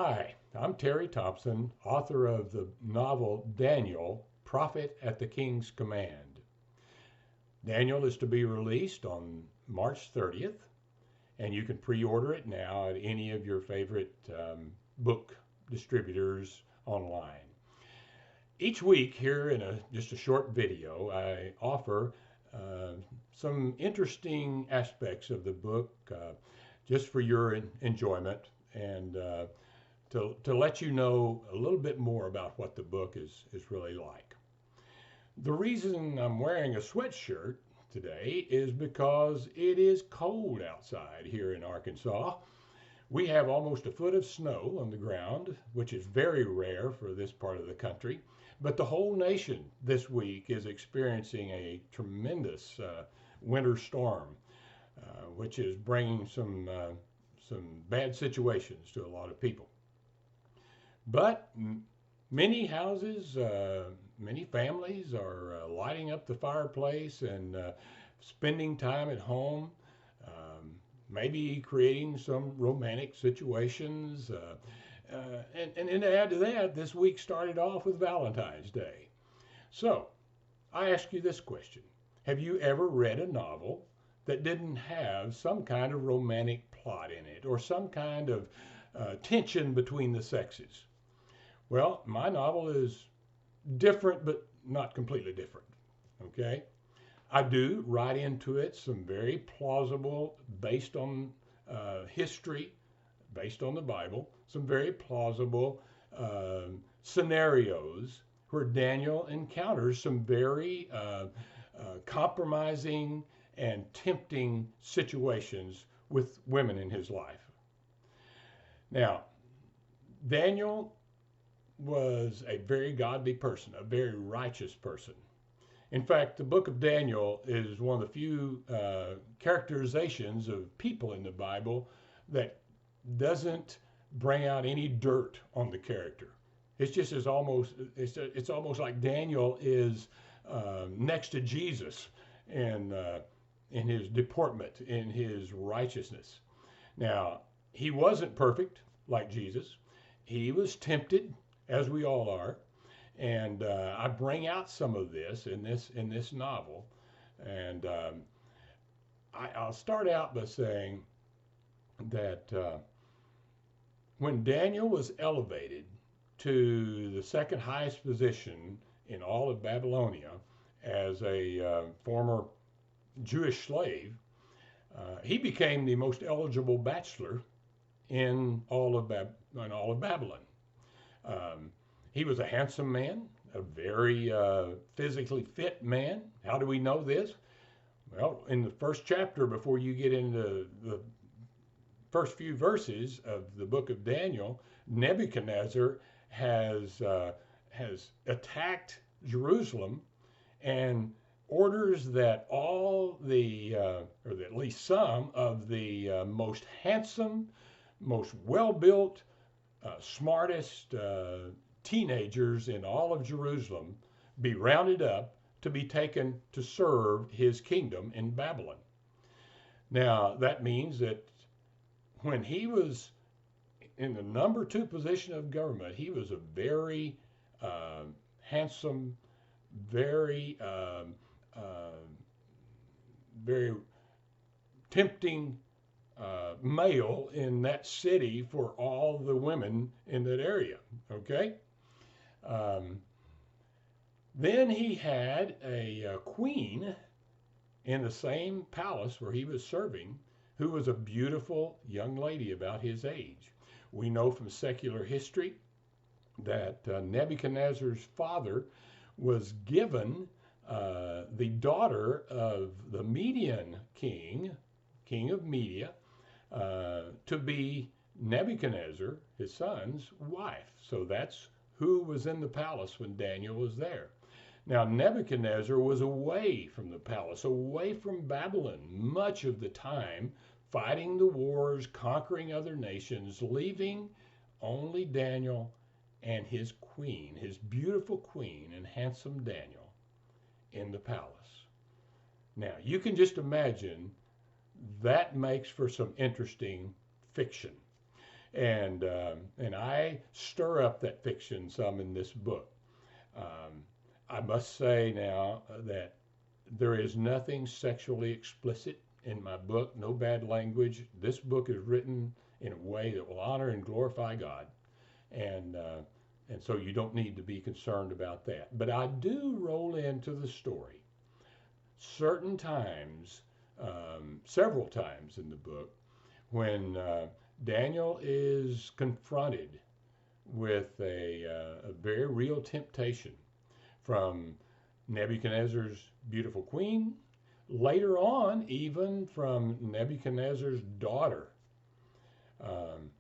Hi, I'm Terry Thompson, author of the novel Daniel, Prophet at the King's Command. Daniel is to be released on March 30th, and you can pre-order it now at any of your favorite book distributors online. Each week here in just a short video, I offer some interesting aspects of the book just for your enjoyment and to let you know a little bit more about what the book is really like. The reason I'm wearing a sweatshirt today is because it is cold outside here in Arkansas. We have almost a foot of snow on the ground, which is very rare for this part of the country. But the whole nation this week is experiencing a tremendous winter storm, which is bringing some bad situations to a lot of people. But many houses, many families are lighting up the fireplace and spending time at home, maybe creating some romantic situations. And to add to that, this week started off with Valentine's Day. So I ask you this question. Have you ever read a novel that didn't have some kind of romantic plot in it or some kind of tension between the sexes? Well, my novel is different, but not completely different. Okay? I do write into it some very plausible, based on history, based on the Bible, some very plausible scenarios where Daniel encounters some very compromising and tempting situations with women in his life. Now, Daniel was a very godly person, a very righteous person. In fact, the book of Daniel is one of the few characterizations of people in the Bible that doesn't bring out any dirt on the character. It's just as almost it's almost like Daniel is next to Jesus in his deportment, in his righteousness. Now, he wasn't perfect like Jesus. He was tempted, as we all are, and I bring out some of this in this novel. And I'll start out by saying that when Daniel was elevated to the second highest position in all of Babylonia as a former Jewish slave, he became the most eligible bachelor in all of Babylon. He was a handsome man, a very physically fit man. How do we know this? Well, in the first chapter, before you get into the first few verses of the book of Daniel, Nebuchadnezzar has attacked Jerusalem and orders that all the, or at least some of the most handsome, most well-built, smartest teenagers in all of Jerusalem be rounded up to be taken to serve his kingdom in Babylon. Now, that means that when he was in the number 2 position of government, he was a very handsome, very, very tempting male in that city for all the women in that area. Okay? Then he had a queen in the same palace where he was serving, who was a beautiful young lady about his age. We know from secular history that Nebuchadnezzar's father was given the daughter of the Median king, king of Media, to be Nebuchadnezzar, his son's wife. So that's who was in the palace when Daniel was there. Now, Nebuchadnezzar was away from the palace, away from Babylon, much of the time, fighting the wars, conquering other nations, leaving only Daniel and his queen, his beautiful queen and handsome Daniel, in the palace. Now, you can just imagine that makes for some interesting fiction. And I stir up that fiction some in this book. Um, I must say now that there is nothing sexually explicit in my book, no bad language. This book is written in a way that will honor and glorify God, and uh, and so you don't need to be concerned about that. But I do roll into the story certain times, several times in the book, when Daniel is confronted with a very real temptation from Nebuchadnezzar's beautiful queen, later on, even from Nebuchadnezzar's daughter. Um,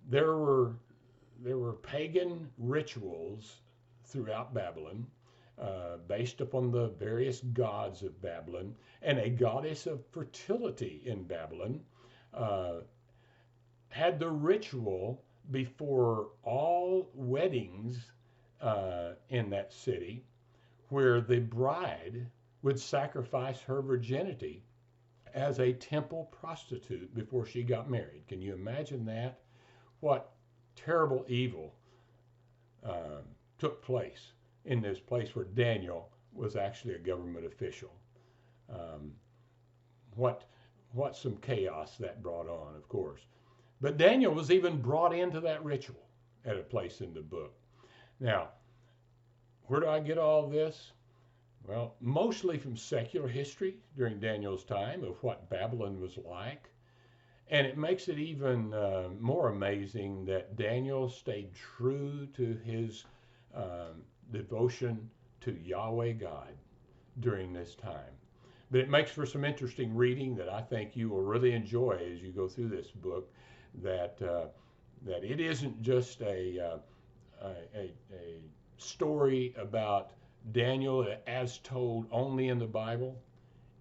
there were there were pagan rituals throughout Babylon based upon the various gods of Babylon, and a goddess of fertility in Babylon uh, had the ritual before all weddings in that city where the bride would sacrifice her virginity as a temple prostitute before she got married. Can you imagine that? What terrible evil uh, took place in this place where Daniel was actually a government official? Um, what what some chaos that brought on, of course. But Daniel was even brought into that ritual at a place in the book. Now, where do I get all this? Well, mostly from secular history during Daniel's time of what Babylon was like. And it makes it even more amazing that Daniel stayed true to his devotion to Yahweh God during this time. But it makes for some interesting reading that I think you will really enjoy as you go through this book. That it isn't just a story about Daniel as told only in the Bible.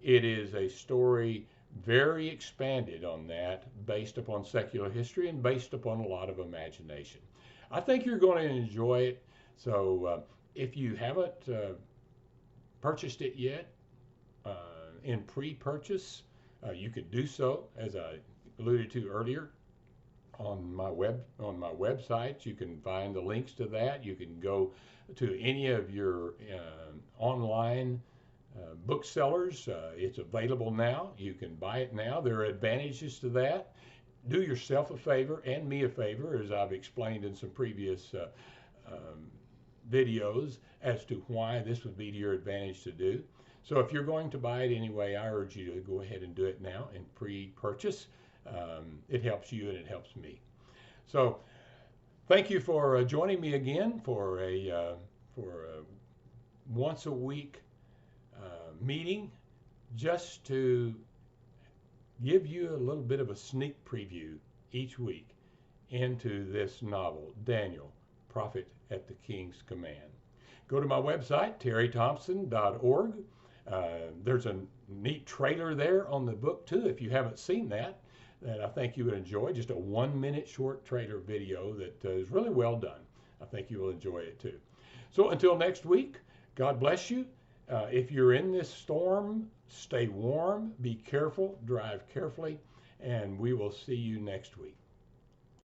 It is a story very expanded on that, based upon secular history and based upon a lot of imagination. I think you're going to enjoy it. So if you haven't purchased it yet uh, in pre-purchase, you could do so, as I alluded to earlier, on my website. You can find the links to that. You can go to any of your online booksellers. It's available now. You can buy it now. There are advantages to that. Do yourself a favor and me a favor, as I've explained in some previous um, videos, as to why this would be to your advantage to do. So if you're going to buy it anyway, I urge you to go ahead and do it now in pre-purchase. It helps you and it helps me. So thank you for joining me again for a once a week meeting, just to give you a little bit of a sneak preview each week into this novel, Daniel, Prophet at the King's Command. Go to my website, terrythompson.org. There's a neat trailer there on the book too, if you haven't seen that I think you would enjoy. Just a 1-minute short trailer video that is really well done. I think you will enjoy it too. So until next week, God bless you. If you're in this storm, stay warm, be careful, drive carefully, and we will see you next week.